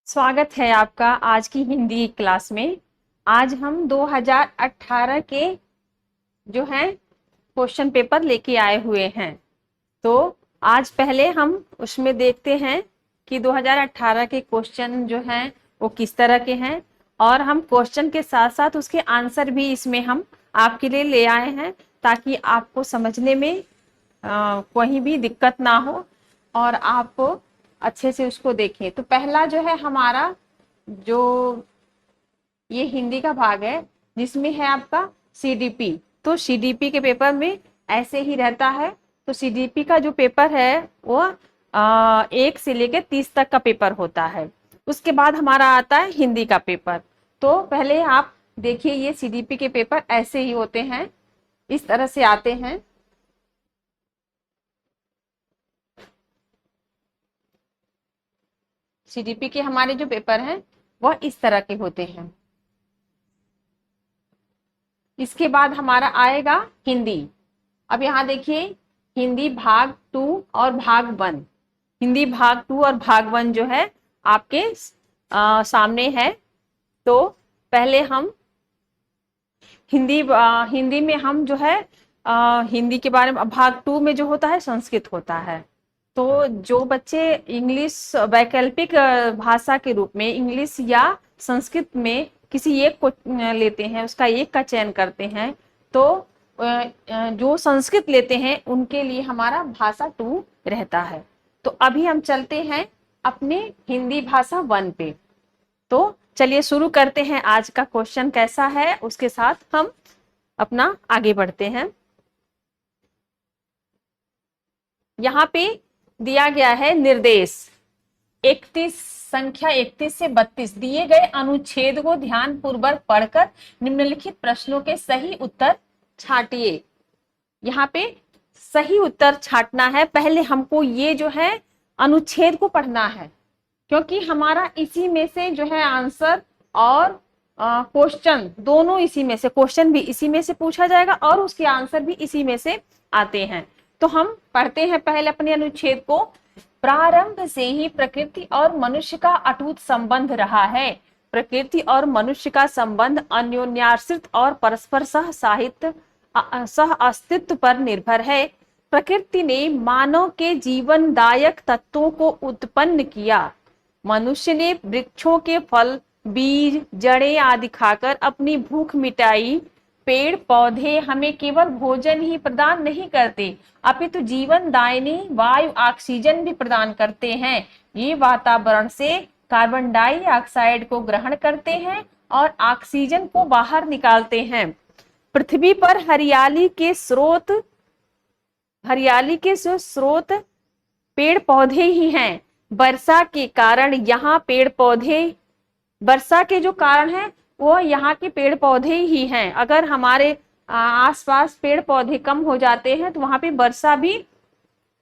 स्वागत है आपका आज की हिंदी क्लास में। आज हम 2018 के जो है क्वेश्चन पेपर लेके आए हुए हैं। तो आज पहले हम उसमें देखते हैं कि 2018 के क्वेश्चन जो हैं वो किस तरह के हैं, और हम क्वेश्चन के साथ साथ उसके आंसर भी इसमें हम आपके लिए ले आए हैं ताकि आपको समझने में कहीं भी दिक्कत ना हो और आप अच्छे से उसको देखें। तो पहला जो है हमारा जो ये हिंदी का भाग है जिसमें है आपका सीडीपी। तो सीडीपी के पेपर में ऐसे ही रहता है। तो सीडीपी का जो पेपर है वो 1 से लेकर 30 तक का पेपर होता है। उसके बाद हमारा आता है हिंदी का पेपर। तो पहले आप देखिए, ये सीडीपी के पेपर ऐसे ही होते हैं, इस तरह से आते हैं। सीडीपी के हमारे जो पेपर हैं वह इस तरह के होते हैं। इसके बाद हमारा आएगा हिंदी। अब यहाँ देखिए, हिंदी भाग 2 और भाग 1। हिंदी भाग 2 और भाग 1 जो है आपके सामने है। तो पहले हम हिंदी में हम जो है हिंदी के बारे में, भाग 2 में जो होता है संस्कृत होता है। तो जो बच्चे इंग्लिश वैकल्पिक भाषा के रूप में इंग्लिश या संस्कृत में किसी एक को लेते हैं, उसका एक का चयन करते हैं, तो जो संस्कृत लेते हैं उनके लिए हमारा भाषा 2 रहता है। तो अभी हम चलते हैं अपने हिंदी भाषा 1 पे। तो चलिए शुरू करते हैं। आज का क्वेश्चन कैसा है उसके साथ हम अपना आगे बढ़ते हैं। यहाँ पे दिया गया है निर्देश 31, संख्या 31 से 32 दिए गए अनुच्छेद को ध्यान पूर्वक पढ़कर निम्नलिखित प्रश्नों के सही उत्तर छांटिए। यहाँ पे सही उत्तर छांटना है। पहले हमको ये जो है अनुच्छेद को पढ़ना है, क्योंकि हमारा इसी में से जो है आंसर और क्वेश्चन दोनों इसी में से, क्वेश्चन भी इसी में से पूछा जाएगा और उसके आंसर भी इसी में से आते हैं। तो हम पढ़ते हैं पहले अपने अनुच्छेद को। प्रारंभ से ही प्रकृति और मनुष्य का अटूट संबंध रहा है। प्रकृति और मनुष्य का संबंध अन्योन्याश्रित और परस्पर सह अस्तित्व पर निर्भर है। प्रकृति ने मानव के जीवनदायक तत्वों को उत्पन्न किया। मनुष्य ने वृक्षों के फल, बीज, जड़ें आदि खाकर अपनी भूख मिटाई। पेड़ पौधे हमें केवल भोजन ही प्रदान नहीं करते, अपितु जीवन दायिनी वायु ऑक्सीजन भी प्रदान करते हैं। ये वातावरण से कार्बन डाइऑक्साइड को ग्रहण करते हैं और ऑक्सीजन को बाहर निकालते हैं। पृथ्वी पर हरियाली के स्रोत पेड़ पौधे ही हैं। वर्षा के कारण यहाँ पेड़ पौधे, वर्षा के जो कारण है वो यहाँ के पेड़ पौधे ही हैं। अगर हमारे आसपास पेड़ पौधे कम हो जाते हैं तो वहां पे वर्षा भी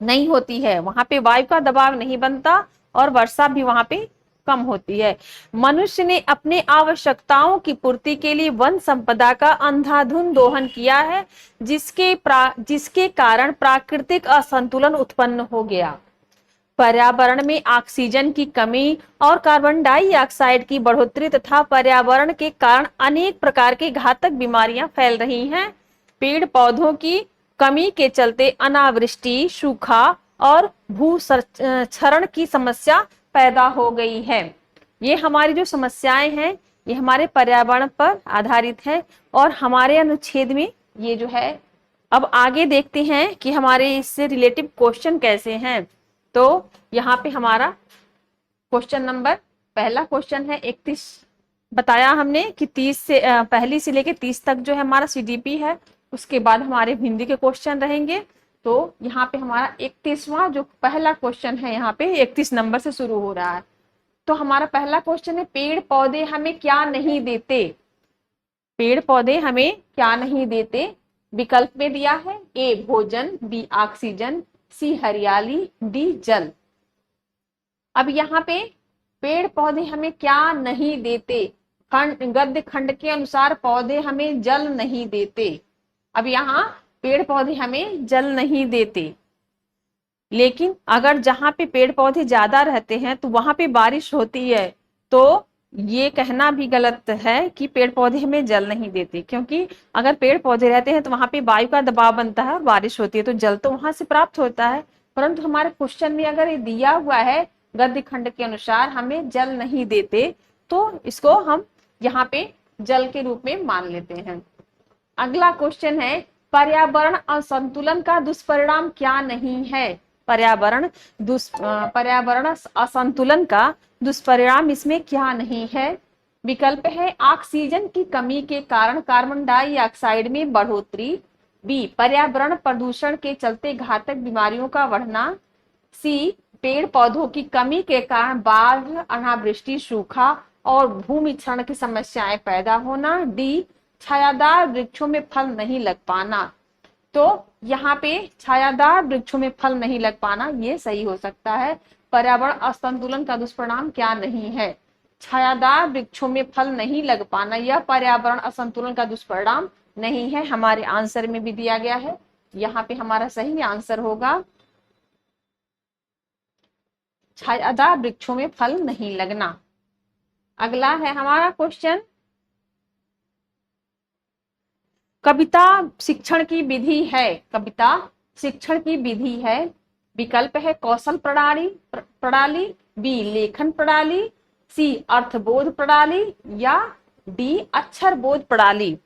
नहीं होती है, वहां पे वायु का दबाव नहीं बनता और वर्षा भी वहां पे कम होती है। मनुष्य ने अपने आवश्यकताओं की पूर्ति के लिए वन संपदा का अंधाधुंध दोहन किया है, जिसके कारण प्राकृतिक असंतुलन उत्पन्न हो गया। पर्यावरण में ऑक्सीजन की कमी और कार्बन डाइऑक्साइड की बढ़ोतरी तथा पर्यावरण के कारण अनेक प्रकार की घातक बीमारियां फैल रही हैं। पेड़ पौधों की कमी के चलते अनावृष्टि, सूखा और भूक्षरण की समस्या पैदा हो गई है। ये हमारी जो समस्याएं हैं ये हमारे पर्यावरण पर आधारित है और हमारे अनुच्छेद में ये जो है। अब आगे देखते हैं कि हमारे इससे रिलेटिव क्वेश्चन कैसे हैं। तो यहाँ पे हमारा क्वेश्चन नंबर, पहला क्वेश्चन है 31। बताया हमने कि 30 से पहली से लेके 30 तक जो है हमारा सीडीपी है। उसके बाद हमारे हिंदी के क्वेश्चन रहेंगे। तो यहाँ पे हमारा 31वां जो पहला क्वेश्चन है, यहाँ पे 31 नंबर से शुरू हो रहा है। तो हमारा पहला क्वेश्चन है, पेड़ पौधे हमें क्या नहीं देते। पेड़ पौधे हमें क्या नहीं देते। विकल्प में दिया है ए भोजन, बी ऑक्सीजन, सी हरियाली, डी जल। अब यहाँ पे पेड़ पौधे हमें क्या नहीं देते, गद्य खंड के अनुसार पौधे हमें जल नहीं देते। अब यहाँ पेड़ पौधे हमें जल नहीं देते, लेकिन अगर जहां पे पेड़ पौधे ज्यादा रहते हैं तो वहां पे बारिश होती है। तो ये कहना भी गलत है कि पेड़ पौधे हमें जल नहीं देते, क्योंकि अगर पेड़ पौधे रहते हैं तो वहां पे वायु का दबाव बनता है और बारिश होती है, तो जल तो वहां से प्राप्त होता है। परंतु हमारे क्वेश्चन में अगर ये दिया हुआ है गद्य खंड के अनुसार हमें जल नहीं देते, तो इसको हम यहाँ पे जल के रूप में मान लेते हैं। अगला क्वेश्चन है, पर्यावरण असंतुलन का दुष्परिणाम क्या नहीं है? पर्यावरण असंतुलन का दुष्परिणाम इसमें क्या नहीं है? विकल्प है ऑक्सीजन की कमी के कारण कार्बन डाइऑक्साइड में बढ़ोतरी, बी पर्यावरण प्रदूषण के चलते घातक बीमारियों का बढ़ना, सी पेड़ पौधों की कमी के कारण बाढ़, अनावृष्टि, सूखा और भूमि क्षरण की समस्याएं पैदा होना, डी छायादार वृक्षों में फल नहीं लग पाना। तो यहाँ पे छायादार वृक्षों में फल नहीं लग पाना ये सही हो सकता है। पर्यावरण असंतुलन का दुष्परिणाम क्या नहीं है? छायादार वृक्षों में फल नहीं लग पाना यह पर्यावरण असंतुलन का दुष्परिणाम नहीं है, हमारे आंसर में भी दिया गया है। यहाँ पे हमारा सही आंसर होगा छायादार वृक्षों में फल नहीं लगना। अगला है हमारा क्वेश्चन, कविता शिक्षण की विधि है। कविता शिक्षण की विधि है, विकल्प है कौशल प्रणाली, बी लेखन प्रणाली, सी अर्थबोध प्रणाली या डी अक्षर बोध प्रणाली।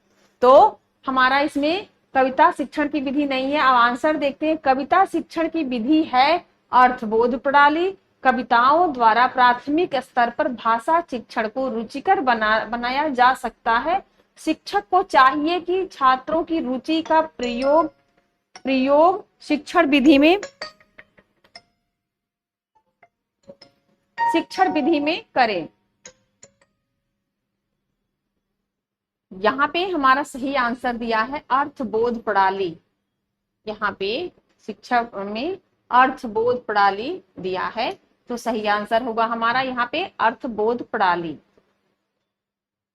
तो हमारा इसमें कविता शिक्षण की विधि नहीं है। अब आंसर देखते हैं। कविता शिक्षण की विधि है अर्थबोध प्रणाली। कविताओं द्वारा प्राथमिक स्तर पर भाषा शिक्षण को रुचिकर बनाया जा सकता है। शिक्षक को चाहिए कि छात्रों की रुचि का प्रयोग शिक्षण विधि में करें। यहाँ पे हमारा सही आंसर दिया है अर्थबोध प्रणाली। यहाँ पे शिक्षा में अर्थबोध प्रणाली दिया है, तो सही आंसर होगा हमारा यहाँ पे अर्थबोध प्रणाली।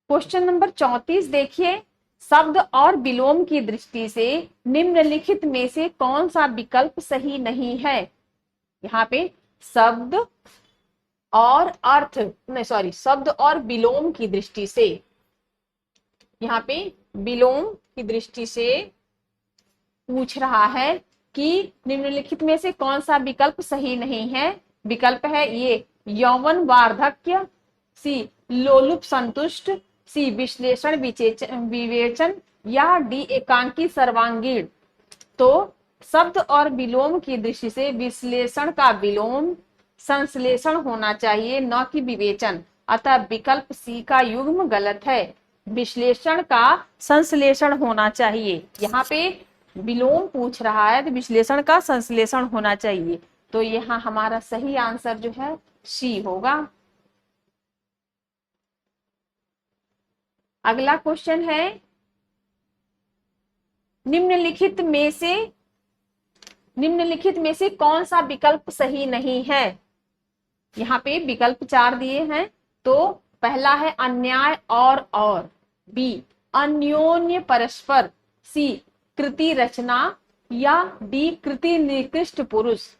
क्वेश्चन नंबर 34 देखिए, शब्द और विलोम की दृष्टि से निम्नलिखित में से कौन सा विकल्प सही नहीं है? यहाँ पे शब्द और विलोम की दृष्टि से, यहाँ पे विलोम की दृष्टि से पूछ रहा है कि निम्नलिखित में से कौन सा विकल्प सही नहीं है। विकल्प है ये यौवन वार्धक्य, सी लोलुप संतुष्ट, सी विश्लेषण विवेचन या डी एकांकी सर्वांगीण। तो शब्द और विलोम की दृष्टि से विश्लेषण का विलोम संश्लेषण होना चाहिए, न कि विवेचन। अतः विकल्प सी का युग्म गलत है। विश्लेषण का संश्लेषण होना चाहिए। यहाँ पे विलोम पूछ रहा है तो विश्लेषण का संश्लेषण होना चाहिए। तो यहाँ हमारा सही आंसर जो है सी होगा। अगला क्वेश्चन है, निम्नलिखित में से कौन सा विकल्प सही नहीं है? यहाँ पे विकल्प 4 दिए हैं। तो पहला है अन्याय और, बी अन्योन्य परस्पर, सी कृति रचना या डी कृति निकृष्ट पुरुष।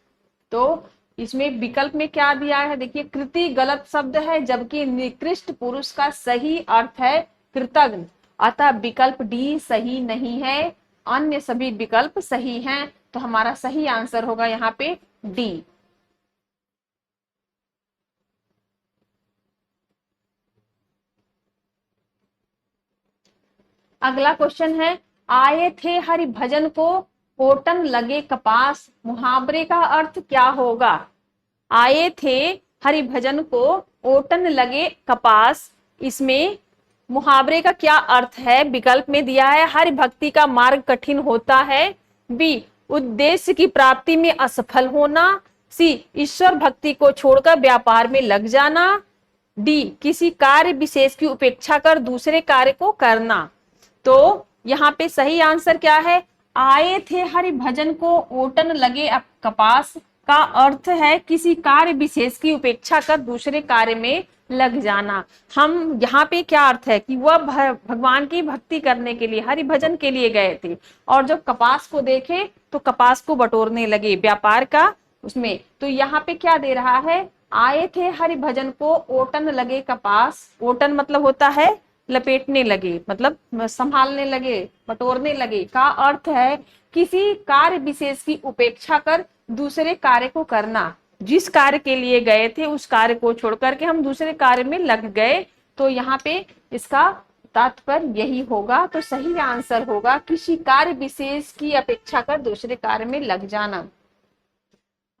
तो इसमें विकल्प में क्या दिया है? देखिए कृति गलत शब्द है, जबकि निकृष्ट पुरुष का सही अर्थ है कृतज्ञ। अतः विकल्प डी सही नहीं है, अन्य सभी विकल्प सही हैं। तो हमारा सही आंसर होगा यहाँ पे डी। अगला क्वेश्चन है, आए थे हरि भजन को ओटन लगे कपास, मुहावरे का अर्थ क्या होगा? आए थे हरि भजन को ओटन लगे कपास, इसमें मुहावरे का क्या अर्थ है? विकल्प में दिया है हरि भक्ति का मार्ग कठिन होता है, बी उद्देश्य की प्राप्ति में असफल होना, सी ईश्वर भक्ति को छोड़कर व्यापार में लग जाना, डी किसी कार्य विशेष की उपेक्षा कर दूसरे कार्य को करना। तो यहाँ पे सही आंसर क्या है? आए थे हरि भजन को ओटन लगे कपास का अर्थ है किसी कार्य विशेष की उपेक्षा कर दूसरे कार्य में लग जाना। हम यहाँ पे क्या अर्थ है कि वह भगवान की भक्ति करने के लिए हरि भजन के लिए गए थे और जब कपास को देखे तो कपास को बटोरने लगे व्यापार का उसमें। तो यहाँ पे क्या दे रहा है? आए थे हरि भजन को ओटन लगे कपास। ओटन मतलब होता है लपेटने लगे, मतलब संभालने लगे, बटोरने लगे का अर्थ है किसी कार्य विशेष की उपेक्षा कर दूसरे कार्य को करना। जिस कार्य के लिए गए थे उस कार्य को छोड़कर के हम दूसरे कार्य में लग गए, तो यहाँ पे इसका तात्पर्य यही होगा। तो सही आंसर होगा किसी कार्य विशेष की अपेक्षा कर दूसरे कार्य में लग जाना।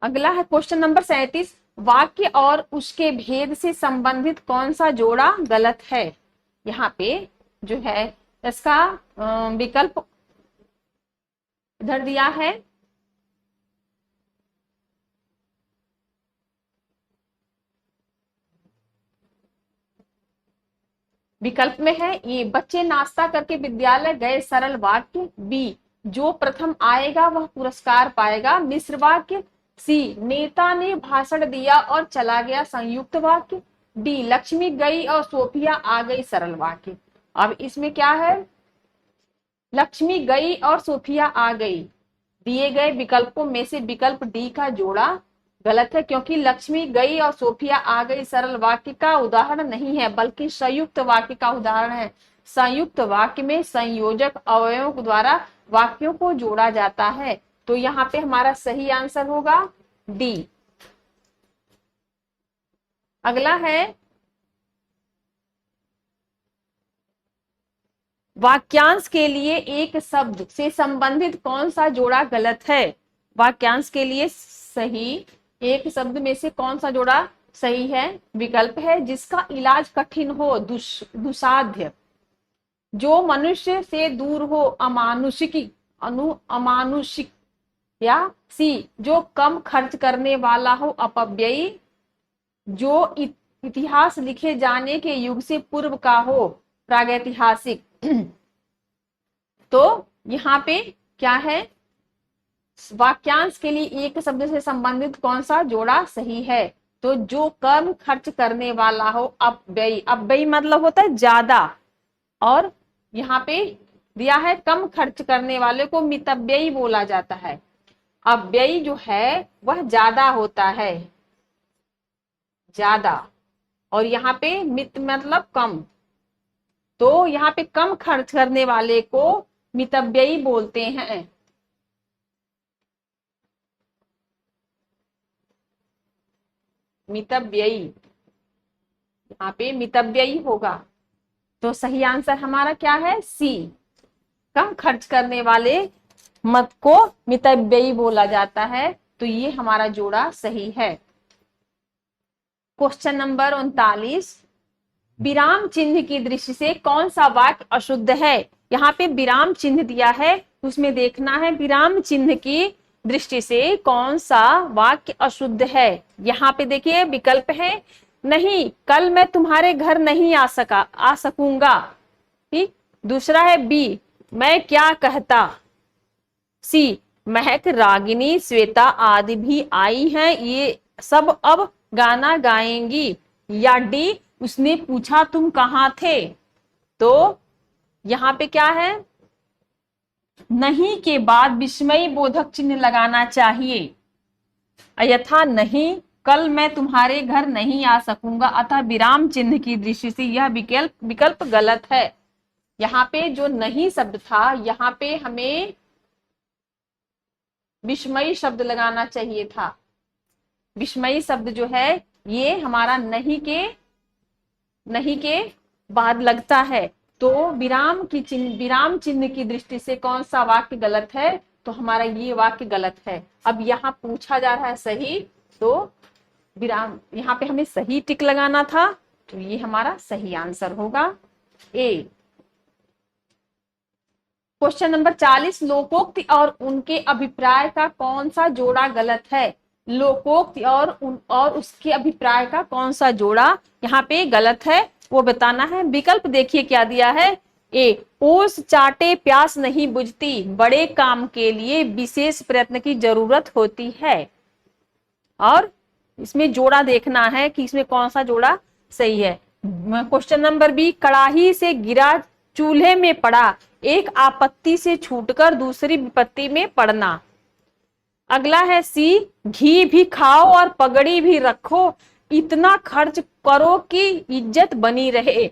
अगला है क्वेश्चन नंबर 37, वाक्य और उसके भेद से संबंधित कौन सा जोड़ा गलत है। यहाँ पे जो है इसका विकल्प इधर दिया है। विकल्प में है ये, बच्चे नाश्ता करके विद्यालय गए, सरल वाक्य। बी, जो प्रथम आएगा वह पुरस्कार पाएगा, मिश्र वाक्य। सी, नेता ने भाषण दिया और चला गया, संयुक्त वाक्य। डी, लक्ष्मी गई और सोफिया आ गई, सरल वाक्य। अब इसमें क्या है, लक्ष्मी गई और सोफिया आ गई, दिए गए विकल्पों में से विकल्प डी का जोड़ा गलत है, क्योंकि लक्ष्मी गई और सोफिया आ गई सरल वाक्य का उदाहरण नहीं है, बल्कि संयुक्त वाक्य का उदाहरण है। संयुक्त वाक्य में संयोजक अवयवों द्वारा वाक्यों को जोड़ा जाता है। तो यहाँ पे हमारा सही आंसर होगा डी। अगला है, वाक्यांश के लिए एक शब्द से संबंधित कौन सा जोड़ा गलत है। वाक्यांश के लिए सही एक शब्द में से कौन सा जोड़ा सही है। विकल्प है, जिसका इलाज कठिन हो, दुसाध्य, जो मनुष्य से दूर हो, अमानुषिकी, अमानुषिक। या सी, जो कम खर्च करने वाला हो, अपव्ययी, जो इतिहास लिखे जाने के युग से पूर्व का हो, प्रागैतिहासिक। तो यहाँ पे क्या है, वाक्यांश के लिए एक शब्द से संबंधित कौन सा जोड़ा सही है। तो जो कम खर्च करने वाला हो, अपव्ययी। अपव्ययी मतलब होता है ज्यादा, और यहाँ पे दिया है कम खर्च करने वाले को मितव्ययी बोला जाता है। अपव्ययी जो है वह ज्यादा होता है, ज्यादा, और यहाँ पे मित मतलब कम। तो यहाँ पे कम खर्च करने वाले को मितव्ययी बोलते हैं। मितव्ययी, यहाँ पे मितव्ययी होगा। तो सही आंसर हमारा क्या है, सी, कम खर्च करने वाले मत को मितव्ययी बोला जाता है। तो ये हमारा जोड़ा सही है। क्वेश्चन नंबर 39, विराम चिन्ह की दृष्टि से कौन सा वाक्य अशुद्ध है। यहाँ पे विराम चिन्ह दिया है, उसमें देखना है विराम चिन्ह की दृष्टि से कौन सा वाक्य अशुद्ध है। यहाँ पे देखिए विकल्प है, नहीं कल मैं तुम्हारे घर नहीं आ सकूंगा। ठीक, दूसरा है बी, मैं क्या कहता। सी, महक, रागिनी, श्वेता आदि भी आई हैं, ये सब अब गाना गाएंगी। या डी, उसने पूछा तुम कहाँ थे। तो यहाँ पे क्या है, नहीं के बाद विस्मय बोधक चिन्ह लगाना चाहिए, यथा नहीं कल मैं तुम्हारे घर नहीं आ सकूंगा, अतः विराम चिन्ह की दृष्टि से यह विकल्प गलत है। यहाँ पे जो नहीं शब्द था, यहाँ पे हमें विस्मयी शब्द लगाना चाहिए था। विस्मयी शब्द जो है ये हमारा नहीं के बाद लगता है। तो विराम चिन्ह की दृष्टि से कौन सा वाक्य गलत है, तो हमारा ये वाक्य गलत है। अब यहाँ पूछा जा रहा है सही, तो विराम यहाँ पे हमें सही टिक लगाना था, तो ये हमारा सही आंसर होगा ए। क्वेश्चन नंबर 40, लोकोक्ति और उनके अभिप्राय का कौन सा जोड़ा गलत है। लोकोक्ति और उसके अभिप्राय का कौन सा जोड़ा यहाँ पे गलत है वो बताना है। विकल्प देखिए क्या दिया है, ए, ओस चाटे प्यास नहीं बुझती, बड़े काम के लिए विशेष प्रयत्न की जरूरत होती है। और इसमें जोड़ा देखना है कि इसमें कौन सा जोड़ा सही है। क्वेश्चन नंबर बी, कड़ाही से गिरा चूल्हे में पड़ा, एक आपत्ति से छूटकर दूसरी विपत्ति में पड़ना। अगला है सी, घी भी खाओ और पगड़ी भी रखो, इतना खर्च करो कि इज्जत बनी रहे।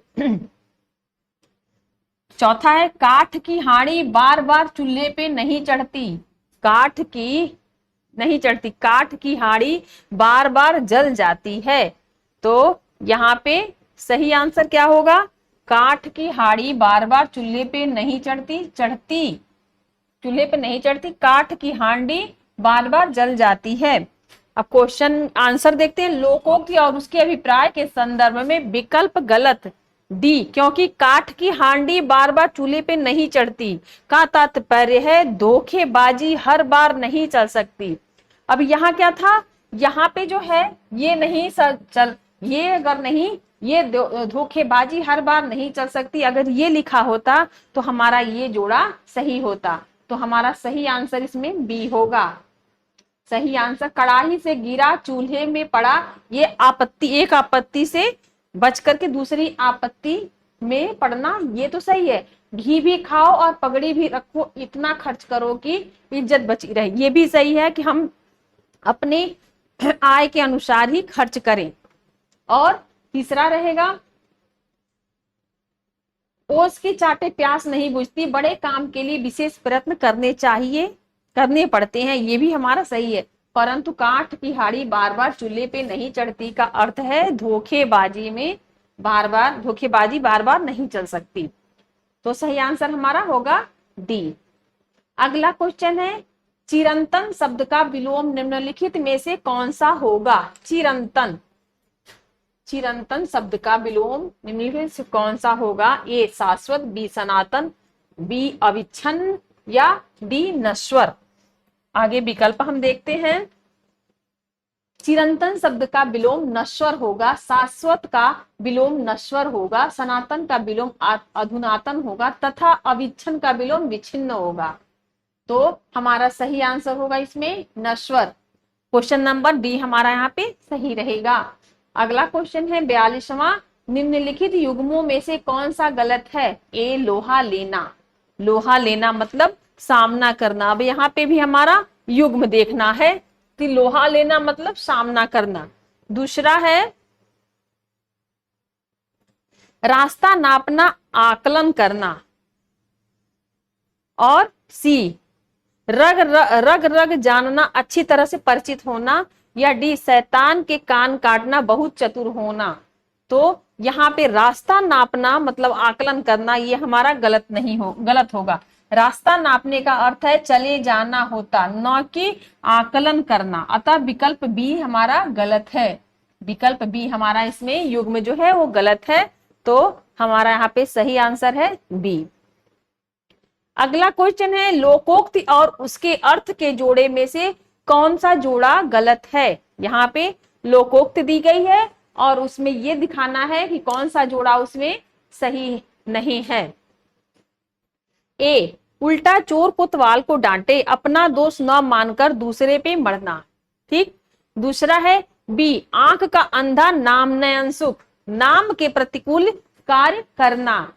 चौथा है काठ की हांडी बार बार चूल्हे पे नहीं चढ़ती। काठ की नहीं चढ़ती, काठ की हांडी बार बार जल जाती है। तो यहाँ पे सही आंसर क्या होगा? काठ की हांडी बार बार चूल्हे पे नहीं चढ़ती, चूल्हे पे नहीं चढ़ती, काठ की हांडी बार बार जल जाती है। अब क्वेश्चन आंसर देखते हैं। लोकोक्ति और उसके अभिप्राय के संदर्भ में विकल्प गलत डी, क्योंकि काठ की हांडी बार बार चूल्हे पे नहीं चढ़ती का तात्पर्य है धोखेबाजी हर बार नहीं चल सकती। अब यहाँ क्या था, यहाँ पे जो है ये नहीं चल, ये अगर नहीं, ये धोखेबाजी हर बार नहीं चल सकती, अगर ये लिखा होता तो हमारा ये जोड़ा सही होता। तो हमारा सही आंसर इसमें बी होगा। सही आंसर कड़ाही से गिरा चूल्हे में पड़ा, ये आपत्ति, एक आपत्ति से बच करके दूसरी आपत्ति में पड़ना, ये तो सही है। घी भी खाओ और पगड़ी भी रखो, इतना खर्च करो कि इज्जत बची रहे, ये भी सही है कि हम अपने आय के अनुसार ही खर्च करें। और तीसरा रहेगा ओस की चाटे प्यास नहीं बुझती, बड़े काम के लिए विशेष प्रयत्न करने पड़ते हैं, ये भी हमारा सही है। परंतु काठ की हांडी बार बार चूल्हे पे नहीं चढ़ती का अर्थ है धोखेबाजी बार बार नहीं चल सकती। तो सही आंसर हमारा होगा डी। अगला क्वेश्चन है चिरंतन शब्द का विलोम निम्नलिखित में से कौन सा होगा? चिरंतन शब्द का विलोम निम्नलिखित से कौन सा होगा? ए शाश्वत, बी सनातन, बी अविच्छिन्न या डी नश्वर। आगे विकल्प हम देखते हैं। चिरंतन शब्द का विलोम नश्वर होगा, शाश्वत का विलोम नश्वर होगा, सनातन का विलोम अधुनातन होगा तथा अविच्छिन्न का विलोम विच्छिन्न होगा। तो हमारा सही आंसर होगा इसमें नश्वर। क्वेश्चन नंबर डी हमारा यहाँ पे सही रहेगा। अगला क्वेश्चन है 42वां, निम्नलिखित युग्मों में से कौन सा गलत है? ए लोहा लेना। लोहा लेना मतलब सामना करना। अब यहाँ पे भी हमारा युग्म देखना है कि लोहा लेना मतलब सामना करना। दूसरा है रास्ता नापना आकलन करना। और सी रग जानना अच्छी तरह से परिचित होना, या डी शैतान के कान काटना बहुत चतुर होना। तो यहाँ पे रास्ता नापना मतलब आकलन करना, ये हमारा गलत होगा। रास्ता नापने का अर्थ है चले जाना होता, न कि आकलन करना। अतः विकल्प बी हमारा गलत है। विकल्प बी हमारा इसमें युग्म जो है वो गलत है। तो हमारा यहाँ पे सही आंसर है बी। अगला क्वेश्चन है लोकोक्ति और उसके अर्थ के जोड़े में से कौन सा जोड़ा गलत है? यहाँ पे लोकोक्ति दी गई है और उसमें ये दिखाना है कि कौन सा जोड़ा उसमें सही नहीं है। ए उल्टा चोर कोतवाल को डांटे, अपना दोष न मानकर दूसरे पे मरना। ठीक। दूसरा है बी आंख का अंधा नाम नयन सुख, नाम के प्रतिकूल कार्य करना।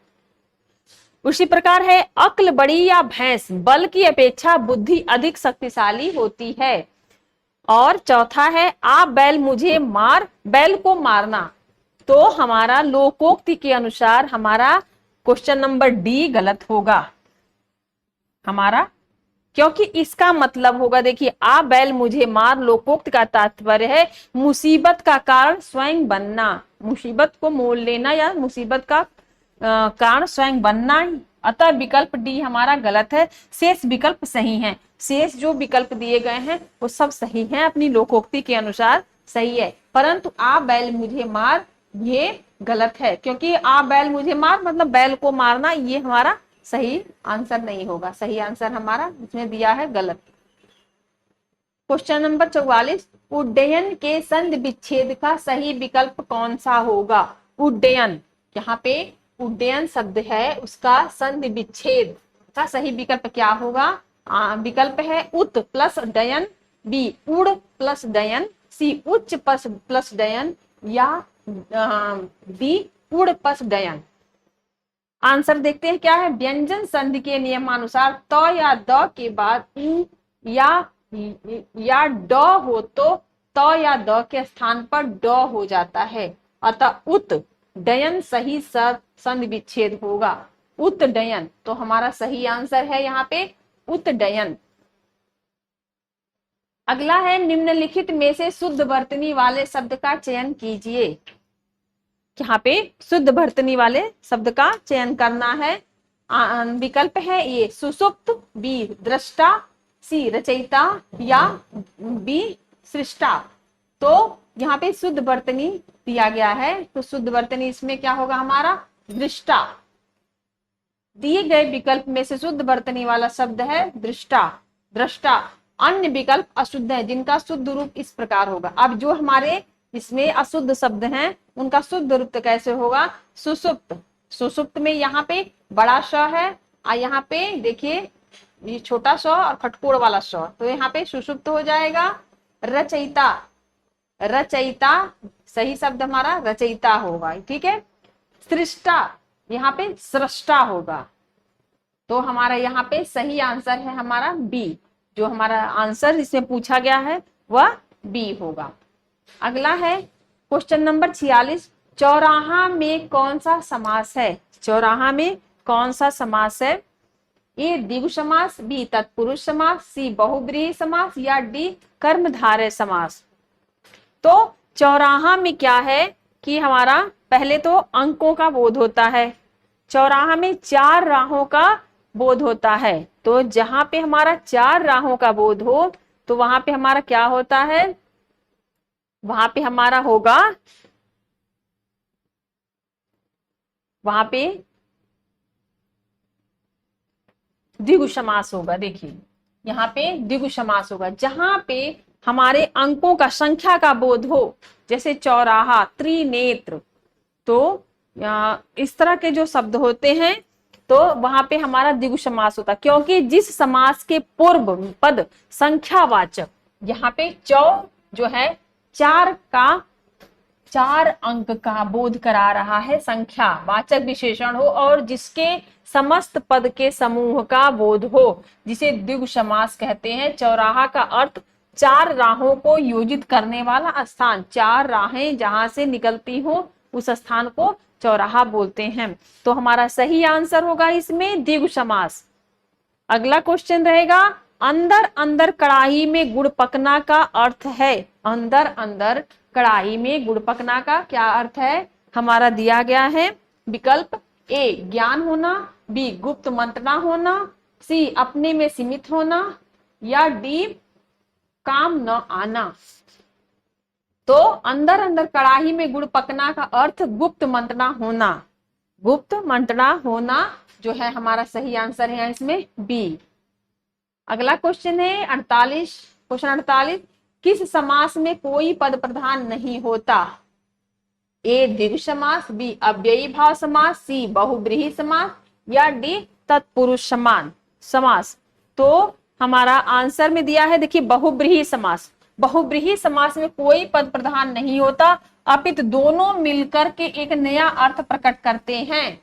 उसी प्रकार है अक्ल बड़ी या भैंस, बल की अपेक्षा बुद्धि अधिक शक्तिशाली होती है। और चौथा है आप बैल मुझे मार, बैल को मारना। तो हमारा लोकोक्ति के अनुसार हमारा क्वेश्चन नंबर डी गलत होगा हमारा, क्योंकि इसका मतलब होगा, देखिए आप बैल मुझे मार लोकोक्त का तात्पर्य है मुसीबत का कारण स्वयं बनना, मुसीबत को मोल लेना या मुसीबत का कारण स्वयं बनना। अतः विकल्प डी हमारा गलत है। शेष विकल्प सही हैं। शेष जो विकल्प दिए गए हैं वो सब सही हैं, अपनी लोकोक्ति के अनुसार सही है। परंतु आप बैल मुझे मार ये गलत है, क्योंकि आप बैल मुझे मार मतलब बैल को मारना, ये हमारा सही आंसर नहीं होगा। सही आंसर हमारा इसमें दिया है गलत। क्वेश्चन नंबर 44, उड्डयन के संधि विच्छेद का सही विकल्प कौन सा होगा? उड्डयन, यहाँ पे उड्डयन शब्द है उसका संधि विच्छेद का सही विकल्प क्या होगा? विकल्प है उत प्लस डयन, बी उड़ प्लस डयन, सी उच्च प्लस डयन या डी उड़ प्लस डयन। आंसर देखते हैं क्या है। व्यंजन संधि के नियमानुसार त या द के बाद उ या ड हो तो त या द के स्थान पर ड हो जाता है, अतः उत डयन सही संधि विच्छेद होगा, उत्डयन। तो हमारा सही आंसर है यहाँ पे उत्डयन। अगला है निम्नलिखित में से शुद्ध वर्तनी वाले शब्द का चयन कीजिए। यहाँ पे शुद्ध वर्तनी वाले शब्द का चयन करना है। विकल्प है ए सुषुप्त, बी दृष्टा, सी रचयिता या बी सृष्टा। तो यहाँ पे शुद्ध वर्तनी दिया गया है, तो शुद्ध वर्तनी इसमें क्या होगा हमारा दृष्टा। दिए गए विकल्प में से शुद्ध वर्तनी वाला शब्द है दृष्टा, दृष्टा। अन्य विकल्प अशुद्ध है जिनका शुद्ध रूप इस प्रकार होगा। अब जो हमारे इसमें अशुद्ध शब्द हैं उनका शुद्ध रूप कैसे होगा? सुषुप्त। सुषुप्त में यहाँ पे बड़ा श है और यहाँ पे देखिए ये छोटा स और खटकोड़ वाला स, तो यहाँ पे सुषुप्त हो जाएगा। रचयिता, रचयिता सही शब्द हमारा रचयिता होगा, ठीक है। सृष्टा, यहाँ पे सृष्टा होगा। तो हमारा यहाँ पे सही आंसर है हमारा बी। जो हमारा आंसर इसमें पूछा गया है वह बी होगा। अगला है क्वेश्चन नंबर 46, चौराहा में कौन सा समास है? चौराहा में कौन सा समास है? ए द्विगु समास, बी तत्पुरुष समास, सी बहुब्रीहि समास या डी कर्मधारय समास। तो चौराहा में क्या है कि हमारा पहले तो अंकों का बोध होता है। चौराहा में 4 राहों का बोध होता है। तो जहां पे हमारा 4 राहों का बोध हो तो वहां पे हमारा क्या होता है? वहां पे हमारा होगा, वहां पे द्विगु समास होगा। देखिए यहाँ पे द्विगु समास होगा जहां पे हमारे अंकों का संख्या का बोध हो, जैसे चौराहा, त्रिनेत्र। तो इस तरह के जो शब्द होते हैं तो वहां पे हमारा द्विगु समास होता, क्योंकि जिस समास के पूर्व पद संख्यावाचक, यहाँ पे चौ जो है 4 अंक का बोध करा रहा है, संख्या वाचक विशेषण हो और जिसके समस्त पद के समूह का बोध हो, जिसे द्विगु समास कहते हैं। चौराहा का अर्थ 4 राहों को योजित करने वाला स्थान, 4 राहें जहां से निकलती हो उस स्थान को चौराहा बोलते हैं। तो हमारा सही आंसर होगा इसमें द्विगु समास। अगला क्वेश्चन रहेगा, अंदर अंदर कड़ाही में गुड़ पकना का अर्थ है। अंदर अंदर कड़ाही में गुड़ पकना का क्या अर्थ है? हमारा दिया गया है विकल्प ए ज्ञान होना, बी गुप्त मंत्रणा होना, सी अपने में सीमित होना या डी काम न आना। तो अंदर अंदर कड़ाही में गुड़ पकना का अर्थ गुप्त मंत्रणा होना, गुप्त मंत्रणा होना जो है हमारा सही आंसर है इसमें बी। अगला क्वेश्चन है 48, क्वेश्चन 48, किस समास में कोई पद प्रधान नहीं होता? ए द्विगु समास, बी अव्ययी भाव समास, सी बहुब्रीहि समास या डी तत्पुरुष समास। तो हमारा आंसर में दिया है देखिए बहुब्रीहि समास। बहुब्रीहि समास में कोई पद प्रधान नहीं होता, अपितु दोनों मिलकर के एक नया अर्थ प्रकट करते हैं।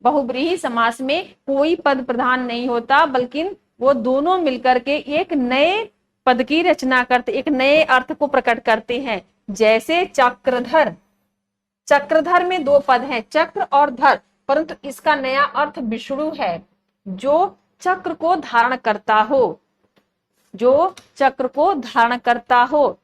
बहुब्रीहि समास में कोई पद प्रधान नहीं होता, बल्कि वो दोनों मिलकर के एक नए पद की रचना करते, एक नए अर्थ को प्रकट करते हैं। जैसे चक्रधर, चक्रधर में 2 पद हैं, चक्र और धर, परंतु इसका नया अर्थ विष्णु है जो चक्र को धारण करता हो, जो चक्र को धारण करता हो,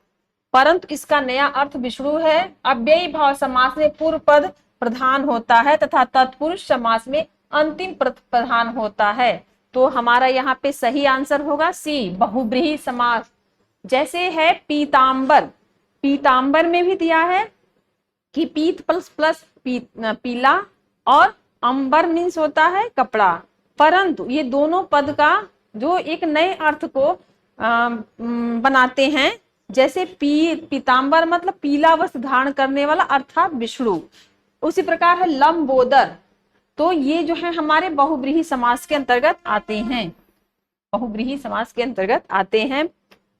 परंतु इसका नया अर्थ विष्णु है। अव्ययी भाव समास में पूर्व पद प्रधान होता है तथा तत्पुरुष समास में अंतिम पद प्रधान होता है। तो हमारा यहाँ पे सही आंसर होगा सी बहुब्रीहि समास। जैसे है पीतांबर, पीतांबर में भी दिया है कि पीत प्लस पीला और अंबर मीन्स होता है कपड़ा, परंतु ये दोनों पद का जो एक नए अर्थ को बनाते हैं। जैसे पीतांबर मतलब पीला वस्त्र धारण करने वाला अर्थात विष्णु। उसी प्रकार है लंबोदर, तो ये जो है हमारे बहुब्रीहि समास के अंतर्गत आते हैं, बहुब्रीहि समास के अंतर्गत आते हैं।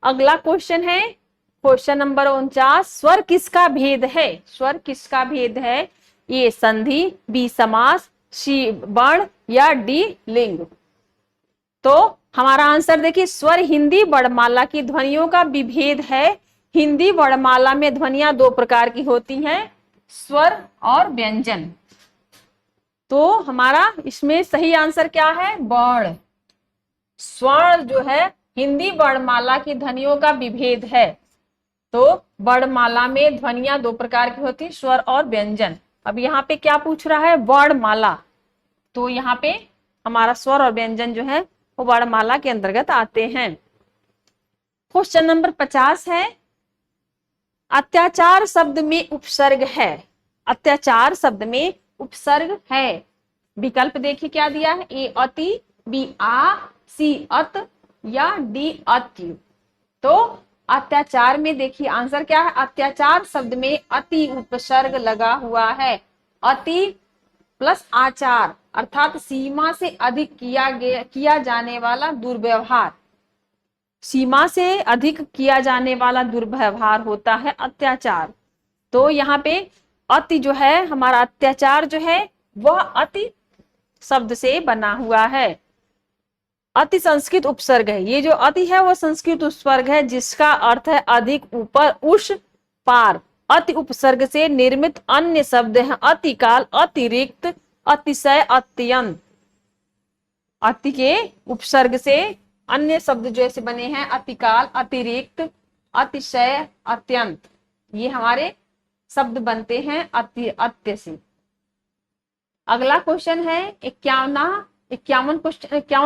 अगला क्वेश्चन है क्वेश्चन नंबर 49, स्वर किसका भेद है? स्वर किसका भेद है? ए संधि, बी समास, सी वर्ण या डी लिंग। तो हमारा आंसर देखिए, स्वर हिंदी वर्णमाला की ध्वनियों का विभेद है हिंदी वर्णमाला में ध्वनियां दो प्रकार की होती हैं, स्वर और व्यंजन। तो हमारा इसमें सही आंसर क्या है, वर्ण। स्वर्ण जो है हिंदी वर्णमाला की ध्वनियों का विभेद है। तो वर्णमाला में ध्वनियां दो प्रकार की होती, स्वर और व्यंजन। अब यहाँ पे क्या पूछ रहा है, वर्णमाला। तो यहाँ पे हमारा स्वर और व्यंजन जो है वो वर्णमाला के अंतर्गत आते हैं। क्वेश्चन नंबर 50 है, अत्याचार शब्द में उपसर्ग है। अत्याचार शब्द में उपसर्ग है। विकल्प देखिए क्या दिया है, ए अति, बी आ, सी अत या डी अति। तो अत्याचार में देखिए आंसर क्या है, अत्याचार शब्द में अति उपसर्ग लगा हुआ है। अति प्लस आचार अर्थात सीमा से अधिक किया जाने वाला दुर्व्यवहार। सीमा से अधिक किया जाने वाला दुर्व्यवहार होता है अत्याचार। तो यहाँ पे अति जो है, हमारा अत्याचार जो है वह अति शब्द से बना हुआ है। अति संस्कृत उपसर्ग है। ये जो अति है वो संस्कृत उपसर्ग है जिसका अर्थ है अधिक, ऊपर, उस, पार। अति उपसर्ग से निर्मित अन्य शब्द हैं अतिकाल, अतिरिक्त, अतिशय, अत्यंत। अति के उपसर्ग से अन्य शब्द जैसे बने हैं अतिकाल, अतिरिक्त, अतिशय, अत्यंत। ये हमारे शब्द बनते हैं अत्य से। अगला क्वेश्चन है 51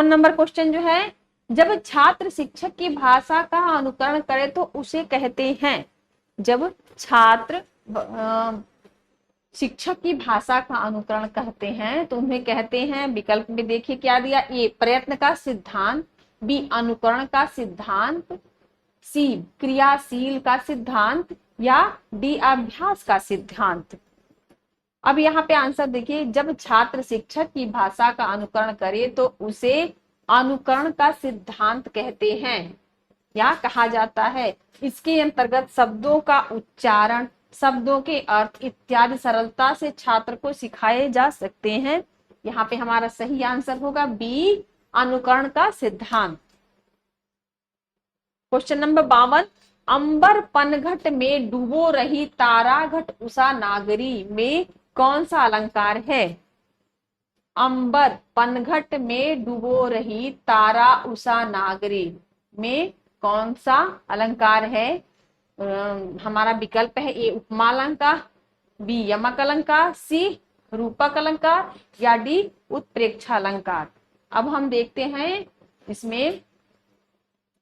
नंबर क्वेश्चन जो है, जब छात्र शिक्षक की भाषा का अनुकरण करे तो उसे कहते हैं। जब छात्र शिक्षक की भाषा का अनुकरण करते हैं तो उन्हें कहते हैं, विकल्प में देखिए क्या दिया, ए प्रयत्न का सिद्धांत, बी अनुकरण का सिद्धांत, सी क्रियाशील का सिद्धांत या डी अभ्यास का सिद्धांत। अब यहाँ पे आंसर देखिए, जब छात्र शिक्षक की भाषा का अनुकरण करे तो उसे अनुकरण का सिद्धांत कहते हैं या कहा जाता है। इसके अंतर्गत शब्दों का उच्चारण, शब्दों के अर्थ इत्यादि सरलता से छात्र को सिखाए जा सकते हैं। यहाँ पे हमारा सही आंसर होगा बी अनुकरण का सिद्धांत। क्वेश्चन नंबर 52, अंबर पनघट में डूबो रही तारा घट उषा नागरी में कौन सा अलंकार है। अंबर पनघट में डूबो रही तारा उषा नागरी में कौन सा अलंकार है। हमारा विकल्प है ए उपमा अलंकार, बी यमक अलंकार, सी रूपक अलंकार या डी उत्प्रेक्षा अलंकार। अब हम देखते हैं इसमें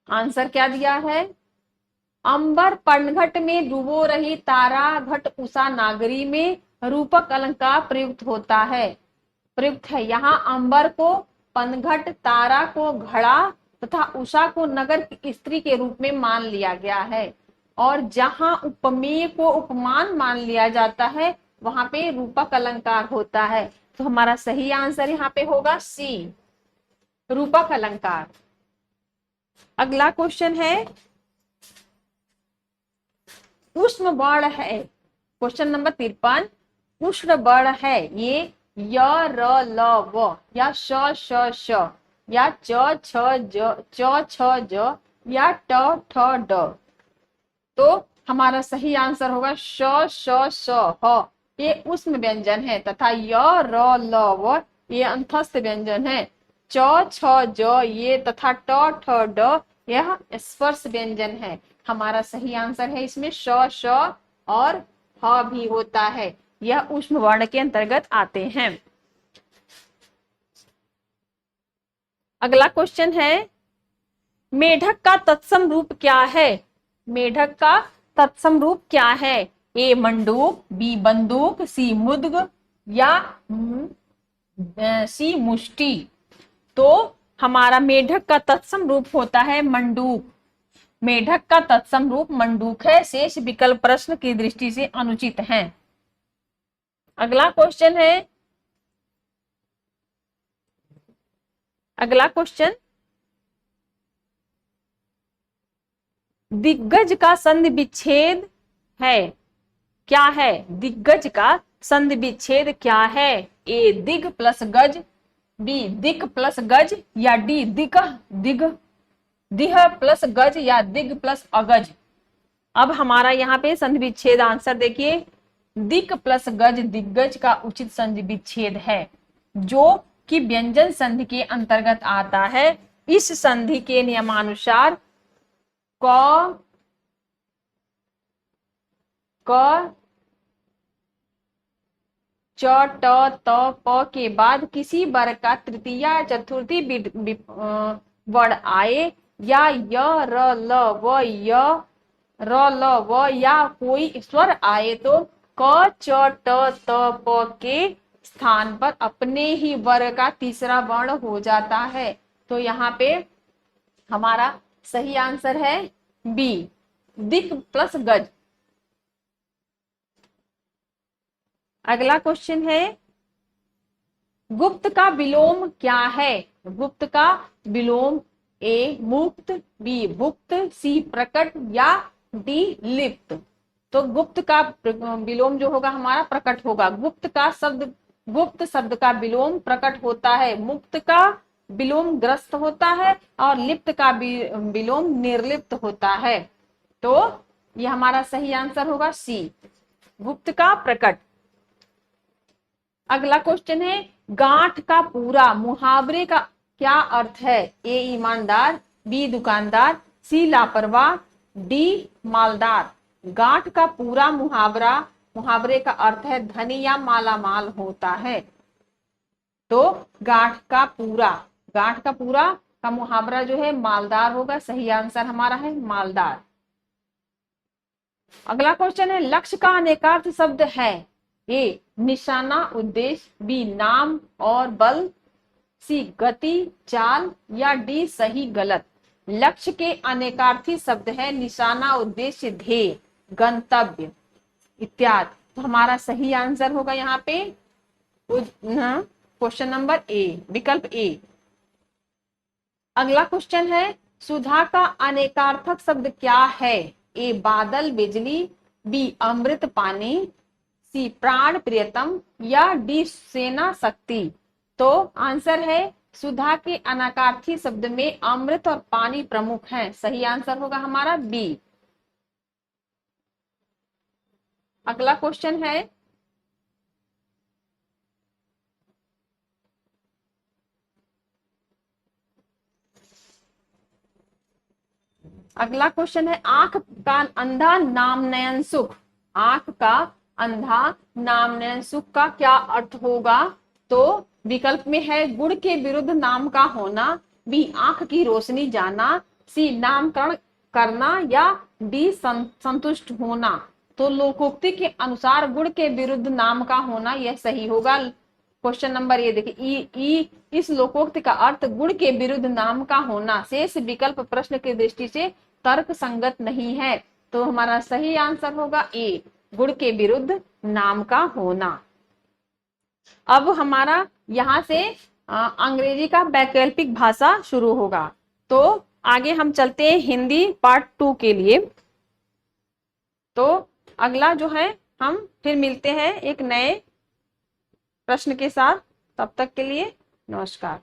आंसर क्या दिया है। अंबर पनघट में डूबो रही तारा घट उषा नागरी में रूपक अलंकार प्रयुक्त होता है, प्रयुक्त है। यहाँ अंबर को पनघट, तारा को घड़ा तथा उषा को नगर की स्त्री के रूप में मान लिया गया है। और जहां उपमेय को उपमान मान लिया जाता है वहां पे रूपक अलंकार होता है। तो हमारा सही आंसर यहाँ पे होगा सी रूपक अलंकार। अगला क्वेश्चन है उष्ण वर्ण है। क्वेश्चन नंबर 53, उष्ण वर्ण है ये य र ल व या श श श या च छ ज या ट ठ ड। तो हमारा सही आंसर होगा श श श ह, ये उष्ण व्यंजन है तथा य र ल व ये अंतस्थ व्यंजन है। च छ ज ये तथा ट ठ ड यह स्पर्श व्यंजन है। हमारा सही आंसर है इसमें श श और ह भी होता है, यह उष्ण वर्ण के अंतर्गत आते हैं। अगला क्वेश्चन है मेढक का तत्सम रूप क्या है। मेढक का तत्सम रूप क्या है। ए मंडूक, बी बंदूक, सी मुद्ग या सी मुष्टि। तो हमारा मेढक का तत्सम रूप होता है मंडूक। मेढक का तत्सम रूप मंडूक है। शेष विकल्प प्रश्न की दृष्टि से अनुचित हैं। अगला क्वेश्चन है, अगला क्वेश्चन दिग्गज का संधि विच्छेद है क्या है। दिग्गज का संधि विच्छेद क्या है। ए दिग प्लस गज, बी दिक प्लस गज या डी दिह प्लस गज या दिग प्लस अगज। अब हमारा यहाँ पे संधि विच्छेद आंसर देखिए, दिक प्लस गज दिग्गज का उचित संधि विच्छेद है, जो कि व्यंजन संधि के अंतर्गत आता है। इस संधि के नियमानुसार क च ट त प के बाद किसी वर्ग का तृतीय या चतुर्थी वर्ण आए या य र ल व य र ल व या कोई स्वर आए तो क च ट त प के स्थान पर अपने ही वर्ग का तीसरा वर्ण हो जाता है। तो यहाँ पे हमारा सही आंसर है बी, दिक प्लस गज। अगला क्वेश्चन है, गुप्त का विलोम क्या है? गुप्त का विलोम ए मुक्त, बी भुक्त, सी प्रकट या डी लिप्त। तो गुप्त का विलोम जो होगा हमारा प्रकट होगा। गुप्त शब्द का विलोम प्रकट होता है, मुक्त का विलोम ग्रस्त होता है और लिप्त का विलोम निर्लिप्त होता है। तो यह हमारा सही आंसर होगा सी, गुप्त का प्रकट। अगला क्वेश्चन है, गांठ का पूरा मुहावरे का क्या अर्थ है? ए ईमानदार, बी दुकानदार, सी लापरवाह, डी मालदार। गांठ का पूरा मुहावरे का अर्थ है धनी या मालामाल होता है। तो गांठ का पूरा का मुहावरा जो है मालदार होगा। सही आंसर हमारा है मालदार। अगला क्वेश्चन है, लक्ष्य का अनेकार्थ शब्द है? ए निशाना उद्देश्य, बी नाम और बल, सी गति चाल या डी सही गलत। लक्ष्य के अनेकार्थी शब्द है निशाना उद्देश्य ध्येय गंतव्य इत्यादि। तो हमारा सही आंसर होगा यहाँ पे क्वेश्चन नंबर ए, विकल्प ए। अगला क्वेश्चन है, सुधा का अनेकार्थक शब्द क्या है? ए बादल बिजली, बी अमृत पानी, सी प्राण प्रियतम या डी सेना शक्ति। तो आंसर है सुधा के अनेकार्थी शब्द में अमृत और पानी प्रमुख हैं। सही आंसर होगा हमारा बी। अगला क्वेश्चन है, आंख का अंधा नाम नयन सुख। आंख का अंधा नाम नयन सुख का क्या अर्थ होगा? तो विकल्प में है गुण के विरुद्ध नाम का होना, बी आंख की रोशनी जाना, सी नामकरण करना या डी संतुष्ट होना। तो लोकोक्ति के अनुसार गुण के विरुद्ध नाम का होना यह सही होगा। क्वेश्चन नंबर ये देखिए, ई इस लोकोक्ति का अर्थ गुण के विरुद्ध नाम का होना शेष विकल्प प्रश्न की दृष्टि से तर्क संगत नहीं है। तो हमारा सही आंसर होगा ए, गुण के विरुद्ध नाम का होना। अब हमारा यहाँ से अंग्रेजी का वैकल्पिक भाषा शुरू होगा। तो आगे हम चलते हैं हिंदी पार्ट 2 के लिए। तो अगला जो है हम फिर मिलते हैं एक नए प्रश्न के साथ। तब तक के लिए नमस्कार।